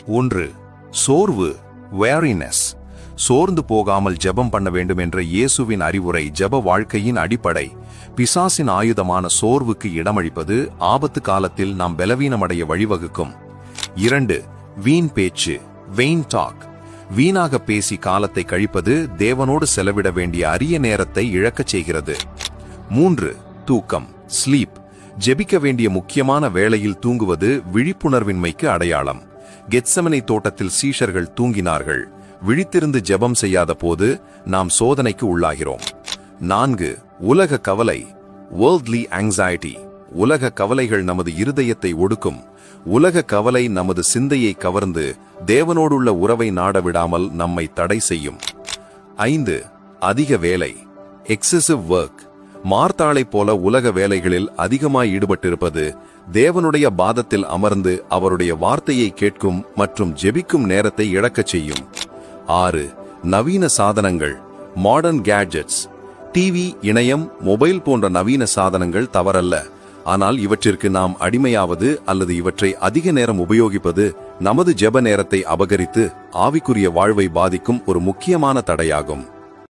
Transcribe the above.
1. சோர்வு weariness. சோர்ந்து போகாமல் ஜெபம் பண்ண வேண்டும் என்ற இயேசுவின் அறிவுரை ஜெப வாழ்க்கையின் அடிப்படை. பிசாசின் ஆயுதமான சோர்வுக்கு இடமளிப்பது ஆபத்து காலத்தில் நாம் பலவீனமடைய வழிவகுக்கும். 2. வீண் பேச்சு vain talk. வீணாக பேசி காலத்தை கழிப்பது தேவனோடு செலவிட வேண்டிய அரிய நேரத்தை இழக்கச் செய்கிறது. 3. தூக்கம் ஸ்லீப். ஜெபிக்க வேண்டிய முக்கியமான வேளையில் தூங்குவது விழிப்புணர்வின்மைக்கு அடையாளம். கெத்செமனே தோட்டத்தில் சீஷர்கள் தூங்கினார்கள். விழித்திருந்து ஜெபம் செய்யாத போது நாம் சோதனைக்கு உள்ளாகிறோம். 4. உலக கவலை worldly anxiety. உலக கவலைகள் நமது இருதயத்தை ஒடுக்கும். உலக கவலை நமது சிந்தையை கவர்ந்து தேவனோடுள்ள உறவை நாடவிடாமல் நம்மை தடை செய்யும். 5. அதிக வேலை excessive work. மார்த்தாளைப் போல உலக வேலைகளில் அதிகமாய் ஈடுபட்டிருப்பது தேவனுடைய பாதத்தில் அமர்ந்து அவருடைய வார்த்தையை கேட்கும் மற்றும் ஜெபிக்கும் நேரத்தை இழக்கச் செய்யும். 6. நவீன சாதனங்கள் மாடர்ன் கேட்ஜெட்ஸ். டிவி, இணையம், மொபைல் போன்ற நவீன சாதனங்கள் தவறல்ல. ஆனால் இவற்றிற்கு நாம் அடிமையாவது அல்லது இவற்றை அதிக நேரம் உபயோகிப்பது நமது ஜெப நேரத்தை அபகரித்து ஆவிக்குரிய வாழ்வை பாதிக்கும் ஒரு முக்கியமான தடையாகும்.